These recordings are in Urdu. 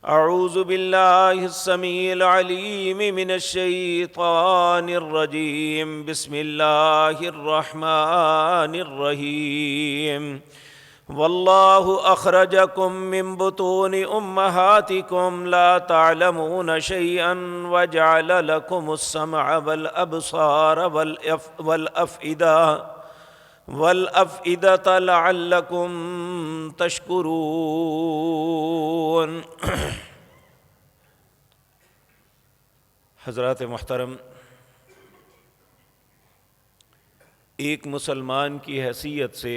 اعوذ باللہ السمیع العلیم من الشیطان الرجیم بسم اللہ الرحمن الرحیم واللہ اخرجکم من بطون امہاتکم لا تعلمون شیئا وجعل لکم السمع والابصار والافئدة لعلکم تشکرون۔ حضرات محترم، ایک مسلمان کی حیثیت سے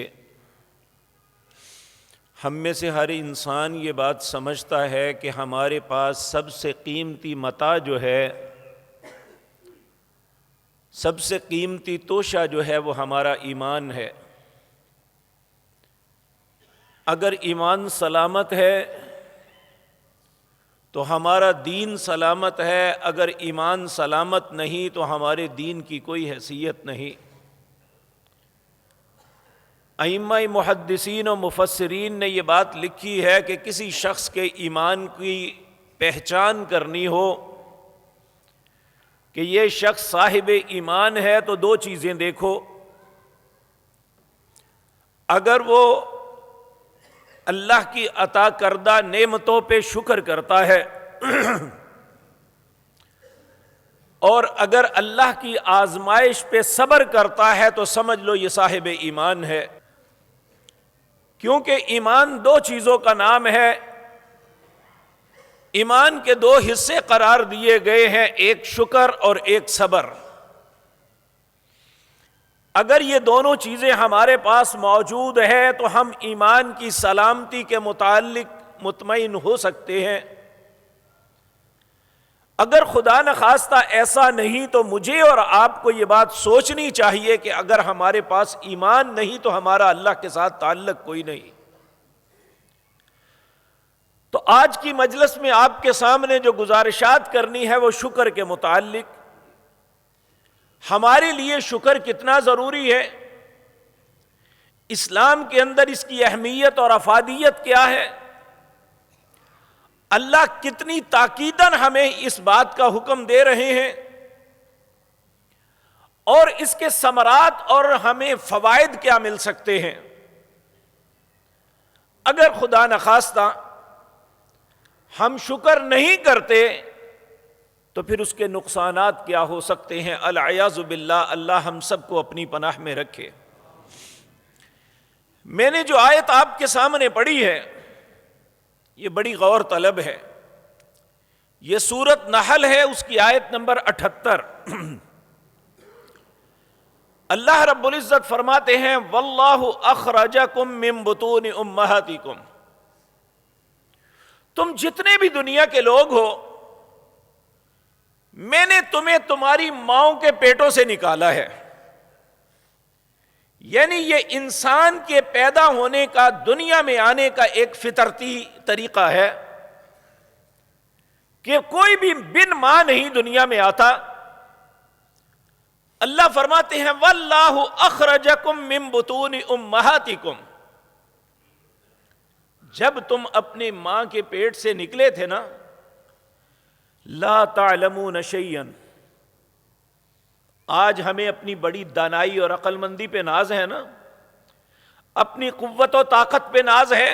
ہم میں سے ہر انسان یہ بات سمجھتا ہے کہ ہمارے پاس سب سے قیمتی متاع جو ہے، سب سے قیمتی توشہ جو ہے وہ ہمارا ایمان ہے۔ اگر ایمان سلامت ہے تو ہمارا دین سلامت ہے، اگر ایمان سلامت نہیں تو ہمارے دین کی کوئی حیثیت نہیں۔ ائمہ محدثین و مفسرین نے یہ بات لکھی ہے کہ کسی شخص کے ایمان کی پہچان کرنی ہو کہ یہ شخص صاحب ایمان ہے تو دو چیزیں دیکھو۔ اگر وہ اللہ کی عطا کردہ نعمتوں پہ شکر کرتا ہے اور اگر اللہ کی آزمائش پہ صبر کرتا ہے تو سمجھ لو یہ صاحب ایمان ہے، کیونکہ ایمان دو چیزوں کا نام ہے۔ ایمان کے دو حصے قرار دیے گئے ہیں، ایک شکر اور ایک صبر۔ اگر یہ دونوں چیزیں ہمارے پاس موجود ہیں تو ہم ایمان کی سلامتی کے متعلق مطمئن ہو سکتے ہیں۔ اگر خدا نخواستہ ایسا نہیں تو مجھے اور آپ کو یہ بات سوچنی چاہیے کہ اگر ہمارے پاس ایمان نہیں تو ہمارا اللہ کے ساتھ تعلق کوئی نہیں۔ تو آج کی مجلس میں آپ کے سامنے جو گزارشات کرنی ہے وہ شکر کے متعلق۔ ہمارے لیے شکر کتنا ضروری ہے، اسلام کے اندر اس کی اہمیت اور افادیت کیا ہے، اللہ کتنی تاکیداً ہمیں اس بات کا حکم دے رہے ہیں، اور اس کے ثمرات اور ہمیں فوائد کیا مل سکتے ہیں۔ اگر خدا نخواستہ ہم شکر نہیں کرتے تو پھر اس کے نقصانات کیا ہو سکتے ہیں۔ العیاذ باللہ، اللہ ہم سب کو اپنی پناہ میں رکھے۔ میں نے جو آیت آپ کے سامنے پڑھی ہے یہ بڑی غور طلب ہے۔ یہ سورۃ نحل ہے، اس کی آیت نمبر 78۔ اللہ رب العزت فرماتے ہیں واللہ اخرجکم من بطون امہاتکم، تم جتنے بھی دنیا کے لوگ ہو، میں نے تمہیں تمہاری ماؤں کے پیٹوں سے نکالا ہے۔ یعنی یہ انسان کے پیدا ہونے کا، دنیا میں آنے کا ایک فطرتی طریقہ ہے کہ کوئی بھی بن ماں نہیں دنیا میں آتا۔ اللہ فرماتے ہیں واللہ اخرجکم من بطون امہاتکم، جب تم اپنے ماں کے پیٹ سے نکلے تھے نا، لا تعلمون شیئا، آج ہمیں اپنی بڑی دانائی اور عقل مندی پہ ناز ہے نا، اپنی قوت و طاقت پہ ناز ہے،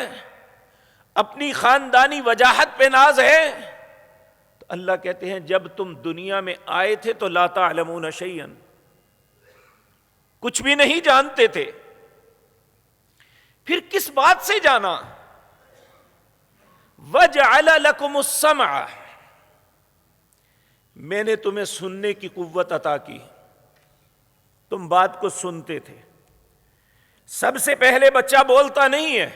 اپنی خاندانی وجاہت پہ ناز ہے، تو اللہ کہتے ہیں جب تم دنیا میں آئے تھے تو لا تعلمون شیئا، کچھ بھی نہیں جانتے تھے۔ پھر کس بات سے جانا؟ وَجَعَلَ لَكُمُ السَّمْعَ، میں نے تمہیں سننے کی قوت عطا کی، تم بات کو سنتے تھے۔ سب سے پہلے بچہ بولتا نہیں ہے،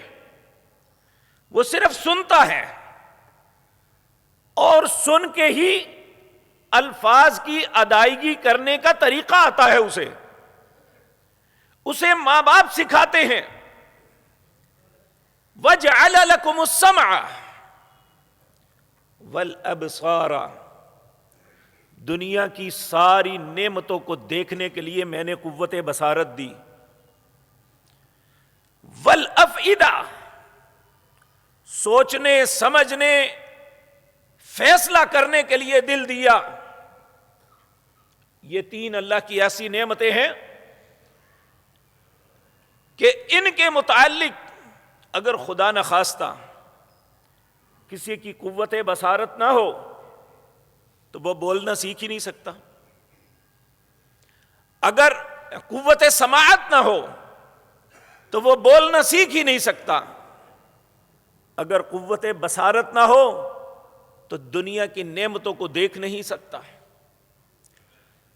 وہ صرف سنتا ہے، اور سن کے ہی الفاظ کی ادائیگی کرنے کا طریقہ آتا ہے اسے ماں باپ سکھاتے ہیں۔ وَجَعَلَ لَكُمُ السَّمْعَ وَالْأَبْصَارَ، دنیا کی ساری نعمتوں کو دیکھنے کے لیے میں نے قوت بصارت دی۔ والافئدہ، سوچنے سمجھنے فیصلہ کرنے کے لیے دل دیا. یہ تین اللہ کی ایسی نعمتیں ہیں کہ ان کے متعلق اگر خدا نخواستہ کسی کی قوت بصارت نہ ہو تو وہ بولنا سیکھ ہی نہیں سکتا. اگر قوت سماعت نہ ہو تو وہ بولنا سیکھ ہی نہیں سکتا. اگر قوت بصارت نہ ہو تو دنیا کی نعمتوں کو دیکھ نہیں سکتا.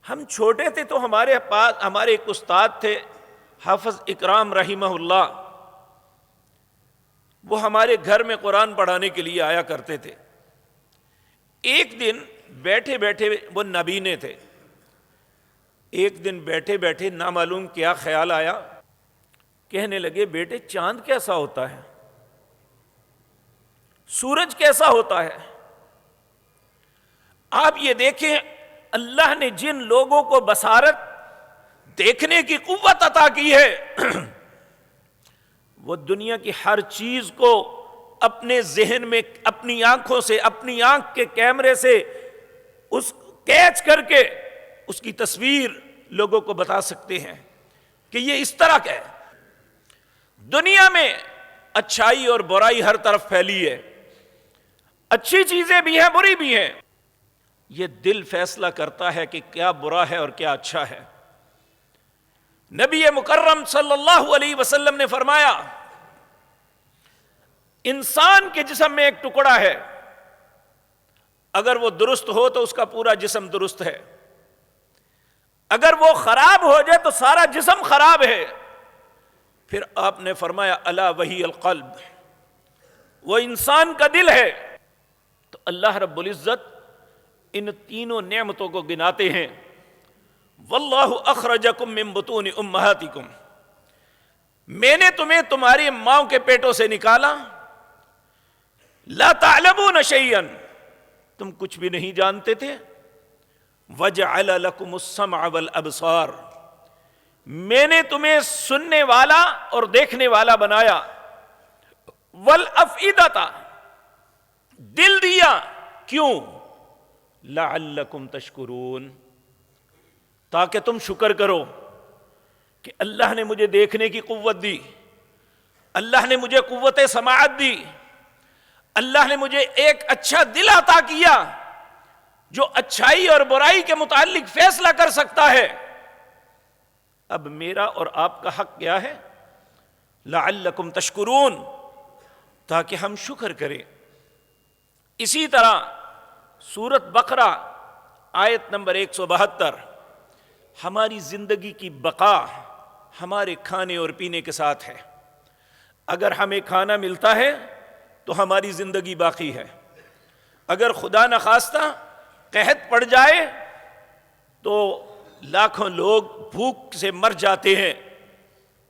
ہم چھوٹے تھے تو ہمارے پاس ہمارے ایک استاد تھے حافظ اکرام رحمہ اللہ. وہ ہمارے گھر میں قرآن پڑھانے کے لیے آیا کرتے تھے. ایک دن بیٹھے بیٹھے وہ نبینے تھے. ایک دن بیٹھے بیٹھے نامعلوم کیا خیال آیا, کہنے لگے بیٹے چاند کیسا ہوتا ہے, سورج کیسا ہوتا ہے. آپ یہ دیکھیں اللہ نے جن لوگوں کو بصارت دیکھنے کی قوت عطا کی ہے وہ دنیا کی ہر چیز کو اپنے ذہن میں اپنی آنکھوں سے, اپنی آنکھ کے کیمرے سے اس کیچ کر کے اس کی تصویر لوگوں کو بتا سکتے ہیں کہ یہ اس طرح کا ہے. دنیا میں اچھائی اور برائی ہر طرف پھیلی ہے, اچھی چیزیں بھی ہیں بری بھی ہیں. یہ دل فیصلہ کرتا ہے کہ کیا برا ہے اور کیا اچھا ہے. نبی مکرم صلی اللہ علیہ وسلم نے فرمایا انسان کے جسم میں ایک ٹکڑا ہے, اگر وہ درست ہو تو اس کا پورا جسم درست ہے, اگر وہ خراب ہو جائے تو سارا جسم خراب ہے. پھر آپ نے فرمایا الا وہی القلب, وہ انسان کا دل ہے. تو اللہ رب العزت ان تینوں نعمتوں کو گناتے ہیں. واللہ اخرجکم من بطون امہاتکم, میں نے تمہیں تمہاری ماؤں کے پیٹوں سے نکالا. لا تعلمون شیئا, تم کچھ بھی نہیں جانتے تھے. وجعل لکم السمع والابصار, میں نے تمہیں سننے والا اور دیکھنے والا بنایا. والافئدۃ, دل دیا. کیوں؟ لعلکم تشکرون, تاکہ تم شکر کرو کہ اللہ نے مجھے دیکھنے کی قوت دی, اللہ نے مجھے قوت سماعت دی, اللہ نے مجھے ایک اچھا دل عطا کیا جو اچھائی اور برائی کے متعلق فیصلہ کر سکتا ہے. اب میرا اور آپ کا حق کیا ہے؟ لعلکم تشکرون, تاکہ ہم شکر کریں. اسی طرح سورۃ بقرہ آیت نمبر 172, ہماری زندگی کی بقا ہمارے کھانے اور پینے کے ساتھ ہے. اگر ہمیں کھانا ملتا ہے تو ہماری زندگی باقی ہے. اگر خدا نخواستہ قحط پڑ جائے تو لاکھوں لوگ بھوک سے مر جاتے ہیں.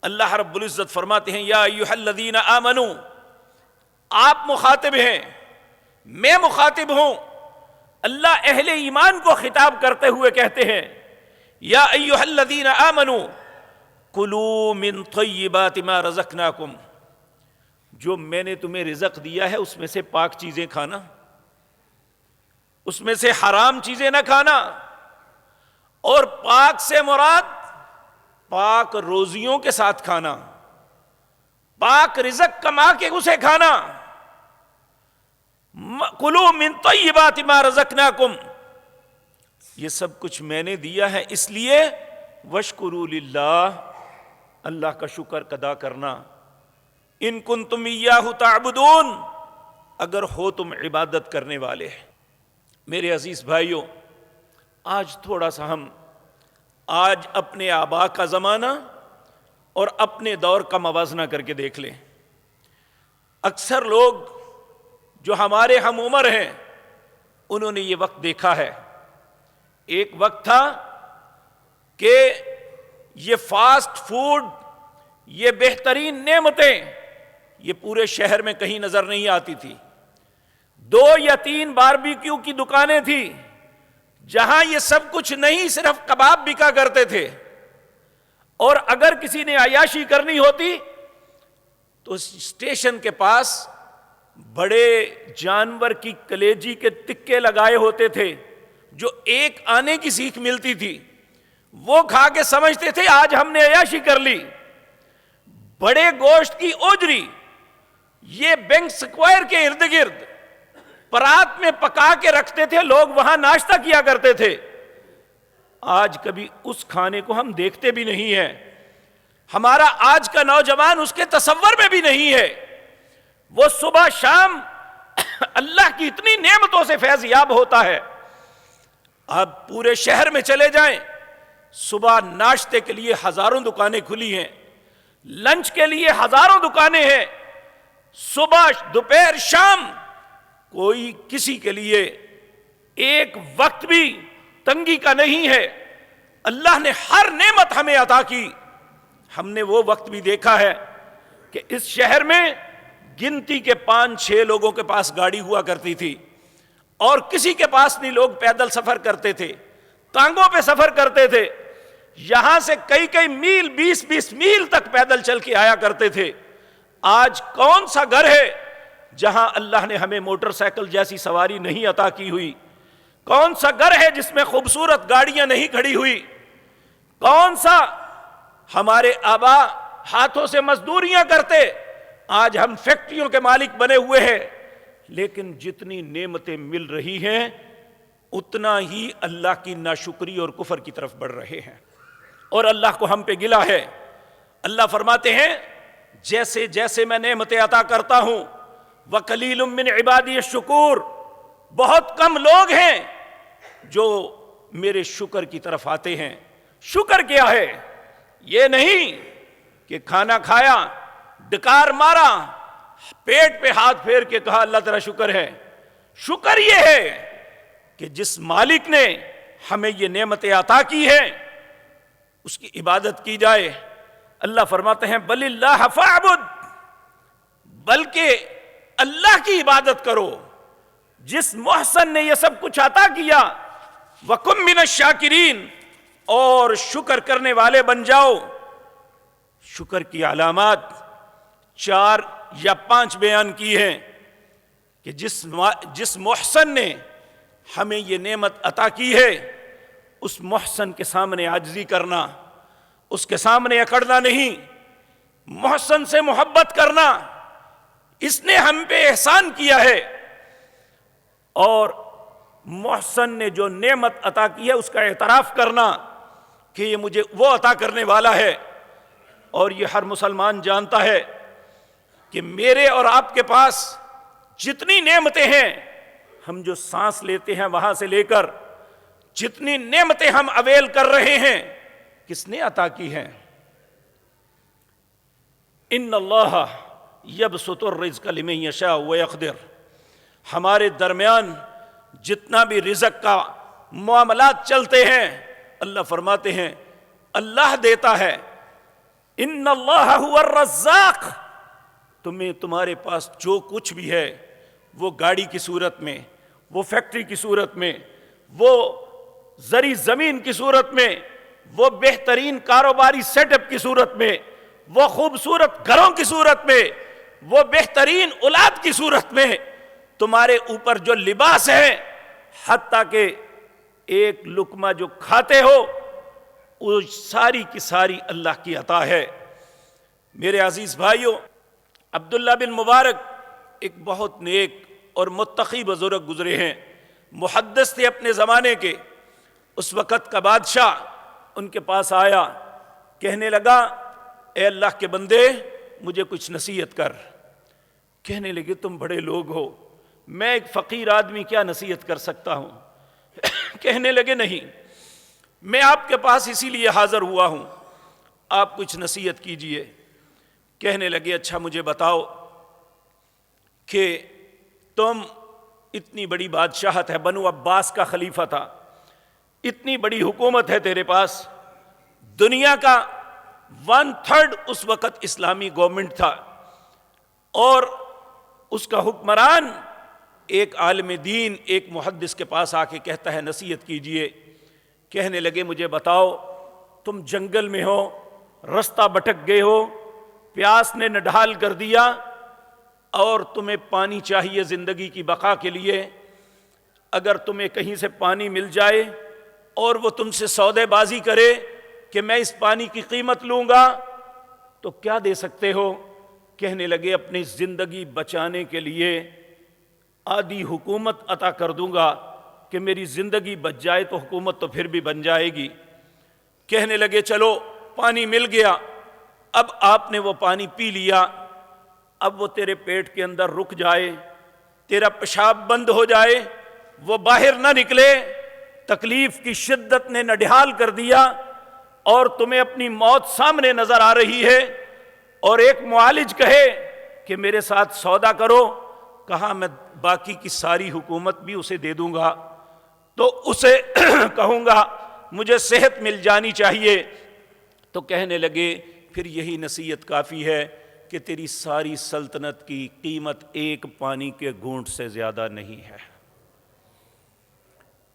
اللہ رب العزت فرماتے ہیں یا ایھا الذین آمنوا, آپ مخاطب ہیں, میں مخاطب ہوں. اللہ اہل ایمان کو خطاب کرتے ہوئے کہتے ہیں یا ایھا الذین آمنوا کلوا من طیبات ما رزقناکم, جو میں نے تمہیں رزق دیا ہے اس میں سے پاک چیزیں کھانا, اس میں سے حرام چیزیں نہ کھانا. اور پاک سے مراد پاک روزیوں کے ساتھ کھانا, پاک رزق کما کے اسے کھانا. کلوا من طیبات ما رزقناکم, یہ سب کچھ میں نے دیا ہے اس لیے واشکروا للہ, اللہ کا شکر ادا کرنا. ان کنتم ایاہ تعبدون, اگر ہو تم عبادت کرنے والے. میرے عزیز بھائیوں, آج تھوڑا سا ہم آج اپنے آبا کا زمانہ اور اپنے دور کا موازنہ کر کے دیکھ لیں. اکثر لوگ جو ہمارے ہم عمر ہیں انہوں نے یہ وقت دیکھا ہے. ایک وقت تھا کہ یہ فاسٹ فوڈ, یہ بہترین نعمتیں یہ پورے شہر میں کہیں نظر نہیں آتی تھی. 2 یا 3 باربیکیو کی دکانیں تھیں جہاں یہ سب کچھ نہیں, صرف کباب بکا کرتے تھے. اور اگر کسی نے عیاشی کرنی ہوتی تو اسٹیشن کے پاس بڑے جانور کی کلیجی کے تکے لگائے ہوتے تھے جو ایک آنے کی سیکھ ملتی تھی، وہ کھا کے سمجھتے تھے آج ہم نے عیاشی کر لی۔ بڑے گوشت کی اوجری یہ بینک سکوائر کے ارد گرد پرات میں پکا کے رکھتے تھے، لوگ وہاں ناشتہ کیا کرتے تھے۔ آج کبھی اس کھانے کو ہم دیکھتے بھی نہیں ہیں، ہمارا آج کا نوجوان اس کے تصور میں بھی نہیں ہے۔ وہ صبح شام اللہ کی اتنی نعمتوں سے فیض یاب ہوتا ہے۔ اب پورے شہر میں چلے جائیں، صبح ناشتے کے لیے ہزاروں دکانیں کھلی ہیں، لنچ کے لیے ہزاروں دکانیں ہیں، صبح دوپہر شام کوئی کسی کے لیے ایک وقت بھی تنگی کا نہیں ہے۔ اللہ نے ہر نعمت ہمیں عطا کی۔ ہم نے وہ وقت بھی دیکھا ہے کہ اس شہر میں گنتی کے 5-6 لوگوں کے پاس گاڑی ہوا کرتی تھی، اور کسی کے پاس نہیں، لوگ پیدل سفر کرتے تھے، ٹانگوں پہ سفر کرتے تھے، یہاں سے کئی میل 20 میل تک پیدل چل کے آیا کرتے تھے۔ آج کون سا گھر ہے جہاں اللہ نے ہمیں موٹر سائیکل جیسی سواری نہیں عطا کی ہوئی؟ کون سا گھر ہے جس میں خوبصورت گاڑیاں نہیں کھڑی ہوئی؟ کون سا ہمارے آبا ہاتھوں سے مزدوریاں کرتے، آج ہم فیکٹریوں کے مالک بنے ہوئے ہیں؟ لیکن جتنی نعمتیں مل رہی ہیں اتنا ہی اللہ کی ناشکری اور کفر کی طرف بڑھ رہے ہیں، اور اللہ کو ہم پہ گلہ ہے۔ اللہ فرماتے ہیں جیسے جیسے میں نعمتیں عطا کرتا ہوں، وَقَلِيلٌ مِّنْ عِبَادِيَ الشُّكُورُ، بہت کم لوگ ہیں جو میرے شکر کی طرف آتے ہیں۔ شکر کیا ہے؟ یہ نہیں کہ کھانا کھایا، ڈکار مارا، پیٹ پہ ہاتھ پھیر کے کہا اللہ تیرا شکر ہے۔ شکر یہ ہے کہ جس مالک نے ہمیں یہ نعمتیں عطا کی ہیں اس کی عبادت کی جائے۔ اللہ فرماتے ہیں بل اللہ فاعبد، بلکہ اللہ کی عبادت کرو جس محسن نے یہ سب کچھ عطا کیا۔ وَكُن مِّنَ الشَّاكِرِينَ، اور شکر کرنے والے بن جاؤ۔ شکر کی علامات 4 یا 5 بیان کی ہیں کہ جس محسن نے ہمیں یہ نعمت عطا کی ہے اس محسن کے سامنے عاجزی کرنا، اس کے سامنے اکڑنا نہیں، محسن سے محبت کرنا، اس نے ہم پہ احسان کیا ہے، اور محسن نے جو نعمت عطا کی ہے اس کا اعتراف کرنا کہ یہ مجھے وہ عطا کرنے والا ہے۔ اور یہ ہر مسلمان جانتا ہے کہ میرے اور آپ کے پاس جتنی نعمتیں ہیں، ہم جو سانس لیتے ہیں وہاں سے لے کر جتنی نعمتیں ہم اویل کر رہے ہیں، کس نے عطا کی ہیں؟ ان اللہ یبسط الرزق لمن یشاء ویقدر، ہمارے درمیان جتنا بھی رزق کا معاملات چلتے ہیں اللہ فرماتے ہیں اللہ دیتا ہے۔ ان اللہ هو الرزاق، تمہیں تمہارے پاس جو کچھ بھی ہے، وہ گاڑی کی صورت میں، وہ فیکٹری کی صورت میں، وہ زرعی زمین کی صورت میں، وہ بہترین کاروباری سیٹ اپ کی صورت میں، وہ خوبصورت گھروں کی صورت میں، وہ بہترین اولاد کی صورت میں، تمہارے اوپر جو لباس ہے، حتیٰ کہ ایک لقمہ جو کھاتے ہو وہ ساری کی ساری اللہ کی عطا ہے۔ میرے عزیز بھائیوں، عبداللہ بن مبارک ایک بہت نیک اور متقی بزرگ گزرے ہیں، محدث تھے اپنے زمانے کے۔ اس وقت کا بادشاہ ان کے پاس آیا، کہنے لگا اے اللہ کے بندے مجھے کچھ نصیحت کر۔ کہنے لگے تم بڑے لوگ ہو، میں ایک فقیر آدمی کیا نصیحت کر سکتا ہوں؟ کہنے لگے نہیں، میں آپ کے پاس اسی لیے حاضر ہوا ہوں، آپ کچھ نصیحت کیجئے۔ کہنے لگے اچھا مجھے بتاؤ کہ تم اتنی بڑی بادشاہت ہے، بنو عباس کا خلیفہ تھا، اتنی بڑی حکومت ہے تیرے پاس، دنیا کا 1/3 اس وقت اسلامی گورنمنٹ تھا، اور اس کا حکمران ایک عالم دین ایک محدث کے پاس آ کے کہتا ہے نصیحت کیجئے۔ کہنے لگے مجھے بتاؤ تم جنگل میں ہو، رستہ بھٹک گئے ہو، پیاس نے نڈھال کر دیا، اور تمہیں پانی چاہیے زندگی کی بقا کے لیے، اگر تمہیں کہیں سے پانی مل جائے اور وہ تم سے سودے بازی کرے کہ میں اس پانی کی قیمت لوں گا، تو کیا دے سکتے ہو؟ کہنے لگے اپنی زندگی بچانے کے لیے آدھی حکومت عطا کر دوں گا کہ میری زندگی بچ جائے تو حکومت تو پھر بھی بن جائے گی۔ کہنے لگے چلو پانی مل گیا، اب آپ نے وہ پانی پی لیا، اب وہ تیرے پیٹ کے اندر رک جائے، تیرا پیشاب بند ہو جائے، وہ باہر نہ نکلے، تکلیف کی شدت نے نڈھال کر دیا اور تمہیں اپنی موت سامنے نظر آ رہی ہے، اور ایک معالج کہے کہ میرے ساتھ سودا کرو، کہا میں باقی کی ساری حکومت بھی اسے دے دوں گا، تو اسے کہوں گا مجھے صحت مل جانی چاہیے، تو کہنے لگے پھر یہی نصیحت کافی ہے کہ تیری ساری سلطنت کی قیمت ایک پانی کے گھونٹ سے زیادہ نہیں ہے۔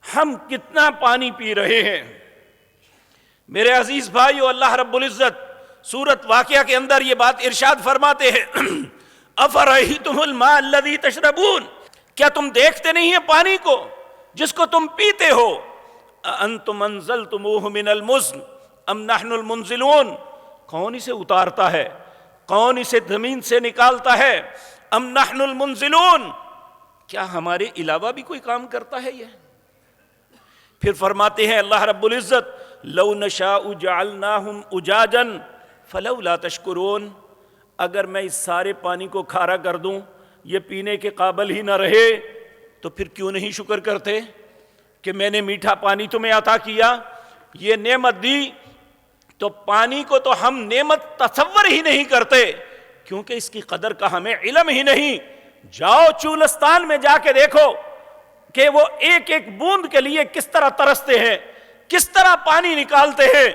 ہم کتنا پانی پی رہے ہیں میرے عزیز بھائیو؟ اللہ رب العزت سورۃ واقعہ کے اندر یہ بات ارشاد فرماتے ہیں افرأیتم الماء الذی تشربون، کیا تم دیکھتے نہیں ہیں پانی کو جس کو تم پیتے ہو؟ انتم انزلتموہ من المزن ام نحن المنزلون، کون اسے اتارتا ہے، کون اسے زمین سے نکالتا ہے؟ ام نحن المنزلون، کیا ہمارے علاوہ بھی کوئی کام کرتا ہے یہ؟ پھر فرماتے ہیں اللہ رب العزت لو نشاء جعلناہم اجاجا فلولا تشکرون، اگر میں اس سارے پانی کو کھارا کر دوں یہ پینے کے قابل ہی نہ رہے تو پھر کیوں نہیں شکر کرتے کہ میں نے میٹھا پانی تمہیں عطا کیا، یہ نعمت دی؟ تو پانی کو تو ہم نعمت تصور ہی نہیں کرتے کیونکہ اس کی قدر کا ہمیں علم ہی نہیں۔ جاؤ چولستان میں جا کے دیکھو کہ وہ ایک ایک بوند کے لیے کس طرح ترستے ہیں، کس طرح پانی نکالتے ہیں۔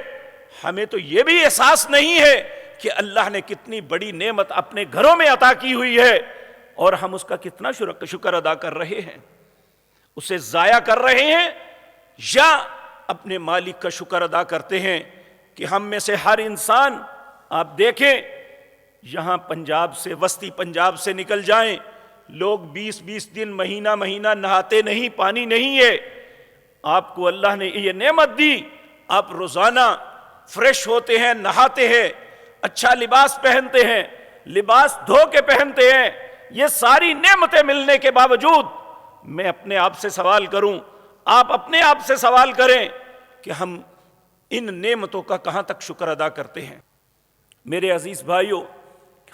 ہمیں تو یہ بھی احساس نہیں ہے کہ اللہ نے کتنی بڑی نعمت اپنے گھروں میں عطا کی ہوئی ہے اور ہم اس کا کتنا شکر ادا کر رہے ہیں، اسے ضائع کر رہے ہیں یا اپنے مالک کا شکر ادا کرتے ہیں کہ ہم میں سے ہر انسان، آپ دیکھیں یہاں پنجاب سے، وسطی پنجاب سے نکل جائیں، لوگ 20 دن مہینہ نہاتے نہیں، پانی نہیں ہے۔ آپ کو اللہ نے یہ نعمت دی، آپ روزانہ فریش ہوتے ہیں، نہاتے ہیں، اچھا لباس پہنتے ہیں، لباس دھو کے پہنتے ہیں، یہ ساری نعمتیں ملنے کے باوجود میں اپنے آپ سے سوال کروں، آپ اپنے آپ سے سوال کریں کہ ہم ان نعمتوں کا کہاں تک شکر ادا کرتے ہیں؟ میرے عزیز بھائیو،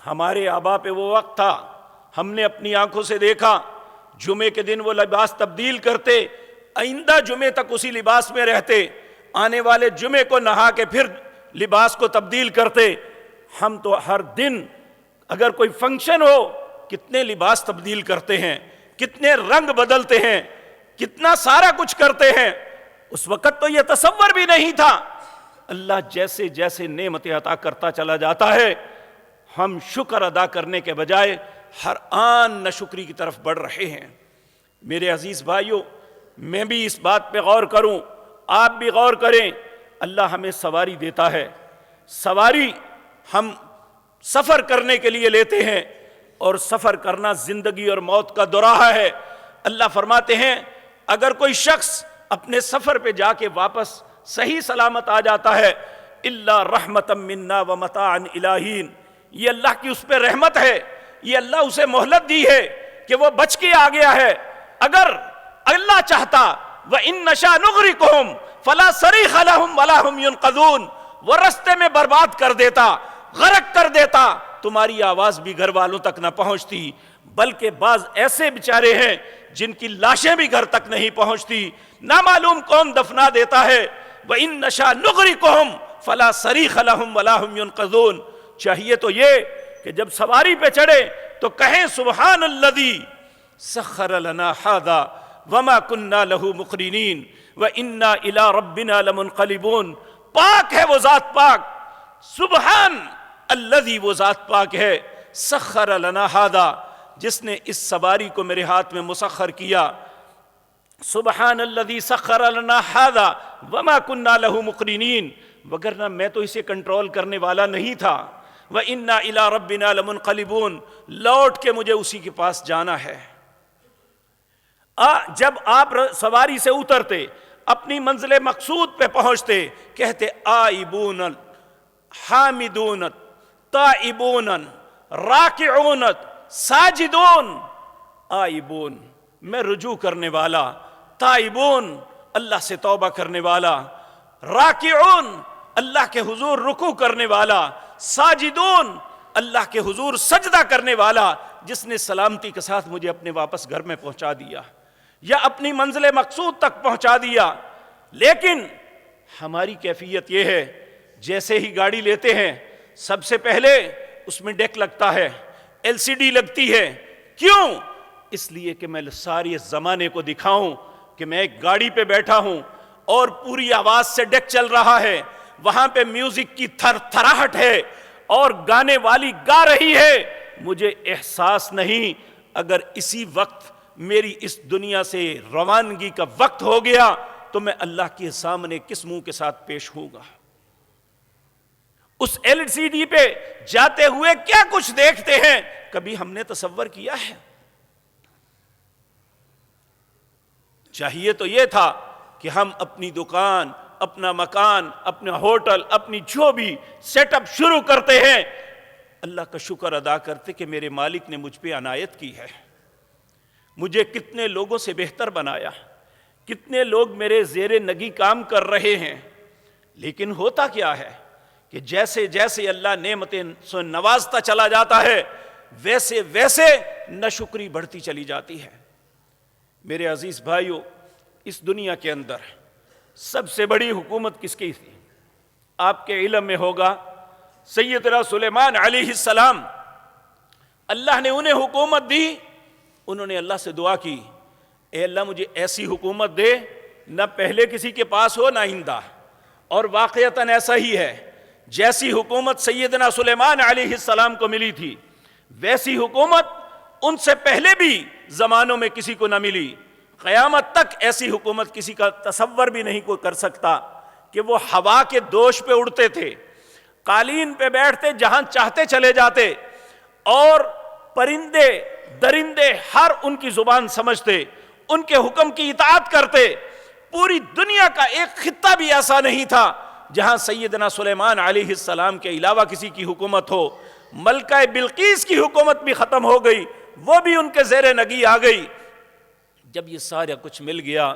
ہمارے آبا پہ وہ وقت تھا، ہم نے اپنی آنکھوں سے دیکھا جمعے کے دن وہ لباس تبدیل کرتے، آئندہ جمعے تک اسی لباس میں رہتے، آنے والے جمعے کو نہا کے پھر لباس کو تبدیل کرتے۔ ہم تو ہر دن اگر کوئی فنکشن ہو کتنے لباس تبدیل کرتے ہیں، کتنے رنگ بدلتے ہیں، کتنا سارا کچھ کرتے ہیں۔ اس وقت تو یہ تصور بھی نہیں تھا۔ اللہ جیسے جیسے نعمتیں عطا کرتا چلا جاتا ہے، ہم شکر ادا کرنے کے بجائے ہر آن ناشکری کی طرف بڑھ رہے ہیں۔ میرے عزیز بھائیوں، میں بھی اس بات پہ غور کروں، آپ بھی غور کریں۔ اللہ ہمیں سواری دیتا ہے، سواری ہم سفر کرنے کے لیے لیتے ہیں، اور سفر کرنا زندگی اور موت کا دوراہا ہے۔ اللہ فرماتے ہیں اگر کوئی شخص اپنے سفر پہ جا کے واپس صحیح سلامت آ جاتا ہے، الا رحمتا منا ومتاعا الی حین، یہ اللہ کی اس پہ رحمت ہے، یہ اللہ اسے مہلت دی ہے کہ وہ بچ کے آ گیا ہے۔ اگر اللہ چاہتا وَإِن نَشَاءْ نُغْرِقْهُمْ فَلَا صَرِيخَ لَهُمْ وَلَا هُمْ يُنْقَذُونَ، وہ رستے میں برباد کر دیتا، غرق کر دیتا، تمہاری آواز بھی گھر والوں تک نہ پہنچتی، بلکہ بعض ایسے بیچارے ہیں جن کی لاشیں بھی گھر تک نہیں پہنچتی، نہ معلوم کون دفنا دیتا ہے۔ وَإِن نَشَاءْ نُغْرِقْهُمْ فَلَا صَرِيخَ لَهُمْ وَلَا هُمْ يُنْقَذُونَ۔ چاہیے تو یہ کہ جب سواری پہ چڑھے تو کہیں سبحان الذی سخر لنا ھذا وما كنا له مقرنین وإنا إلی ربنا لمنقلبون۔ پاک ہے وہ ذات پاک، سبحان الذی وہ ذات پاک ہے، سخر لنا ھذا، جس نے اس سواری کو میرے ہاتھ میں مسخر کیا۔ سبحان الذی سخر لنا ھذا وما كنا له مقرنین، وگرنہ میں تو اسے کنٹرول کرنے والا نہیں تھا، وَإِنَّا إِلَىٰ رَبِّنَا لَمُنْقَلِبُونَ، لوٹ کے مجھے اسی کے پاس جانا ہے۔ جب آپ سواری سے اترتے، اپنی منزل مقصود پہ پہنچتے، کہتے آئبون حامدون تائبون راکعون ساجدون۔ آئبون میں رجوع کرنے والا، تائبون اللہ سے توبہ کرنے والا، راکعون اللہ کے حضور رکوع کرنے والا، ساجدون اللہ کے حضور سجدہ کرنے والا، جس نے سلامتی کے ساتھ مجھے اپنے واپس گھر میں پہنچا دیا یا اپنی منزل مقصود تک پہنچا دیا۔ لیکن ہماری کیفیت یہ ہے، جیسے ہی گاڑی لیتے ہیں سب سے پہلے اس میں ڈیک لگتا ہے، LCD لگتی ہے۔ کیوں؟ اس لیے کہ میں ساری زمانے کو دکھاؤں کہ میں ایک گاڑی پہ بیٹھا ہوں اور پوری آواز سے ڈیک چل رہا ہے، وہاں پہ میوزک کی تھر تھراہٹ ہے اور گانے والی گا رہی ہے۔ مجھے احساس نہیں اگر اسی وقت میری اس دنیا سے روانگی کا وقت ہو گیا تو میں اللہ کے سامنے کس منہ کے ساتھ پیش ہوں گا۔ اس LCD پہ جاتے ہوئے کیا کچھ دیکھتے ہیں، کبھی ہم نے تصور کیا ہے؟ چاہیے تو یہ تھا کہ ہم اپنی دکان، اپنا مکان، اپنا ہوٹل، اپنی جو بھی سیٹ اپ شروع کرتے ہیں، اللہ کا شکر ادا کرتے کہ میرے مالک نے مجھ پہ عنایت کی ہے، مجھے کتنے لوگوں سے بہتر بنایا، کتنے لوگ میرے زیر نگی کام کر رہے ہیں۔ لیکن ہوتا کیا ہے کہ جیسے جیسے اللہ نعمتیں سے نوازتا چلا جاتا ہے، ویسے ویسے ناشکری بڑھتی چلی جاتی ہے۔ میرے عزیز بھائیو، اس دنیا کے اندر سب سے بڑی حکومت کس کی تھی؟ آپ کے علم میں ہوگا سیدنا سلیمان علیہ السلام۔ اللہ نے انہیں حکومت دی، انہوں نے اللہ سے دعا کی، اے اللہ مجھے ایسی حکومت دے نہ پہلے کسی کے پاس ہو نہ آئندہ۔ اور واقعتاً ایسا ہی ہے، جیسی حکومت سیدنا سلیمان علیہ السلام کو ملی تھی، ویسی حکومت ان سے پہلے بھی زمانوں میں کسی کو نہ ملی۔ قیامت تک ایسی حکومت کسی کا تصور بھی نہیں کوئی کر سکتا کہ وہ ہوا کے دوش پہ اڑتے تھے، قالین پہ بیٹھتے، جہاں چاہتے چلے جاتے، اور پرندے درندے ہر ان کی زبان سمجھتے، ان کے حکم کی اطاعت کرتے۔ پوری دنیا کا ایک خطہ بھی ایسا نہیں تھا جہاں سیدنا سلیمان علیہ السلام کے علاوہ کسی کی حکومت ہو۔ ملکہ بلقیس کی حکومت بھی ختم ہو گئی، وہ بھی ان کے زیر نگی آ گئی۔ جب یہ سارا کچھ مل گیا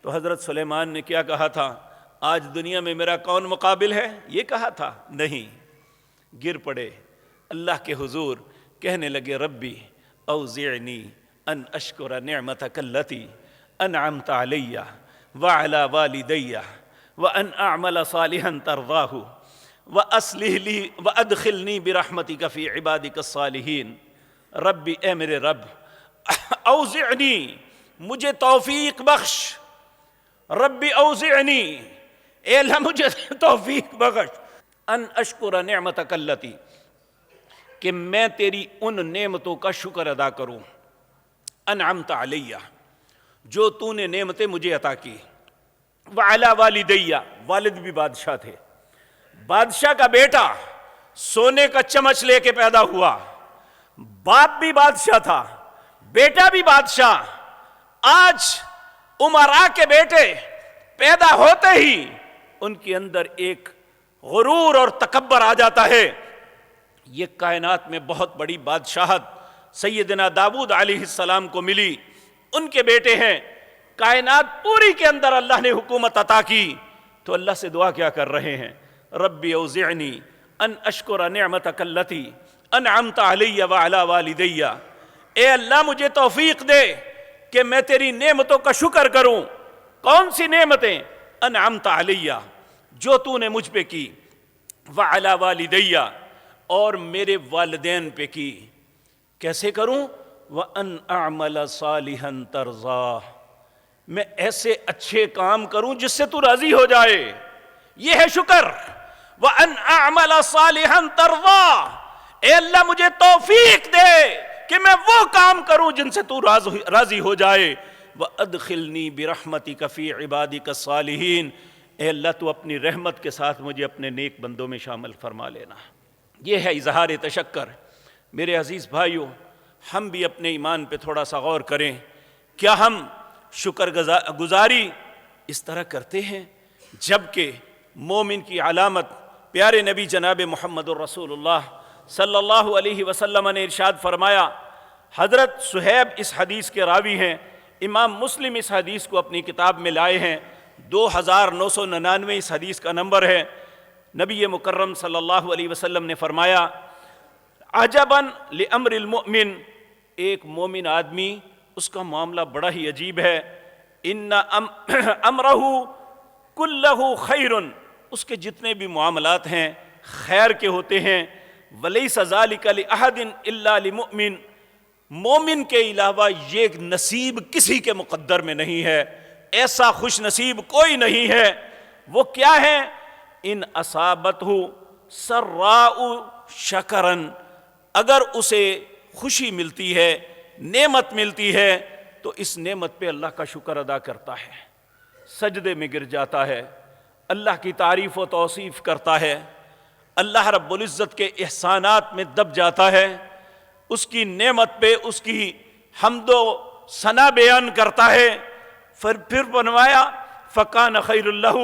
تو حضرت سلیمان نے کیا کہا تھا؟ آج دنیا میں میرا کون مقابل ہے؟ یہ کہا تھا؟ نہیں، گر پڑے اللہ کے حضور، کہنے لگے ربی اوزعنی ان اشکر نعمتک التی انعمت علی وعلی والدی وان اعمل صالحا ترضاہ واصلح لی وادخلنی برحمتک فی عبادک الصالحین۔ ربی، اے میرے رب، اوزعنی، مجھے توفیق بخش، ربی اوزعنی، اے اللہ مجھے توفیق بخش، ان اشکر نعمتک التی، کہ میں تیری ان نعمتوں کا شکر ادا کروں، انعمت علیہ، جو تو نے نعمتیں مجھے عطا کی، وعلی والدی، والد بھی بادشاہ تھے، بادشاہ کا بیٹا سونے کا چمچ لے کے پیدا ہوا، باپ بھی بادشاہ تھا، بیٹا بھی بادشاہ۔ آج امراء کے بیٹے پیدا ہوتے ہی ان کے اندر ایک غرور اور تکبر آ جاتا ہے۔ یہ کائنات میں بہت بڑی بادشاہت سیدنا داؤد علیہ السلام کو ملی، ان کے بیٹے ہیں۔ کائنات پوری کے اندر اللہ نے حکومت عطا کی، تو اللہ سے دعا کیا کر رہے ہیں؟ ربی اوزعنی ان اشکر نعمتک التی انعمت علی وعلی والدی، اے اللہ مجھے توفیق دے کہ میں تیری نعمتوں کا شکر کروں۔ کون سی نعمتیں؟ انعمت علی، جو تو نے مجھ پہ کی، وعلی والدی، اور میرے والدین پہ کی۔ کیسے کروں؟ وَأَنْ أَعْمَلَ صَالِحًا تَرْضَاهُ، میں ایسے اچھے کام کروں جس سے تو راضی ہو جائے، یہ ہے شکر۔ وَأَنْ أَعْمَلَ صَالِحًا تَرْضَاهُ، اے اللہ مجھے توفیق دے کہ میں وہ کام کروں جن سے تو راضی ہو جائے۔ وَأَدْخِلْنِي بِرَحْمَتِكَ فِي عِبَادِكَ الصَّالِحِينَ، اے اللہ تو اپنی رحمت کے ساتھ مجھے اپنے نیک بندوں میں شامل فرما لینا۔ یہ ہے اظہار تشکر۔ میرے عزیز بھائیوں، ہم بھی اپنے ایمان پہ تھوڑا سا غور کریں۔ کیا ہم شکر گزاری اس طرح کرتے ہیں؟ جبکہ مومن کی علامت پیارے نبی جناب محمد الرسول اللہ صلی اللہ علیہ وسلم نے ارشاد فرمایا، حضرت صہیب اس حدیث کے راوی ہیں، امام مسلم اس حدیث کو اپنی کتاب میں لائے ہیں، 2999 اس حدیث کا نمبر ہے۔ نبی مکرم صلی اللہ علیہ وسلم نے فرمایا، عجباً لامر المؤمن، ایک مومن آدمی اس کا معاملہ بڑا ہی عجیب ہے، ان امرہ کلہ خیر، اس کے جتنے بھی معاملات ہیں خیر کے ہوتے ہیں، ولیس ذلک لأحد الا لمؤمن، مومن کے علاوہ یہ نصیب کسی کے مقدر میں نہیں ہے، ایسا خوش نصیب کوئی نہیں ہے۔ وہ کیا ہے؟ ان اصابتہ سراء شکرن، اگر اسے خوشی ملتی ہے، نعمت ملتی ہے، تو اس نعمت پہ اللہ کا شکر ادا کرتا ہے، سجدے میں گر جاتا ہے، اللہ کی تعریف و توصیف کرتا ہے، اللہ رب العزت کے احسانات میں دب جاتا ہے، اس کی نعمت پہ اس کی حمد و ثنا بیان کرتا ہے۔ پھر بنوایا فکان خیر اللہ،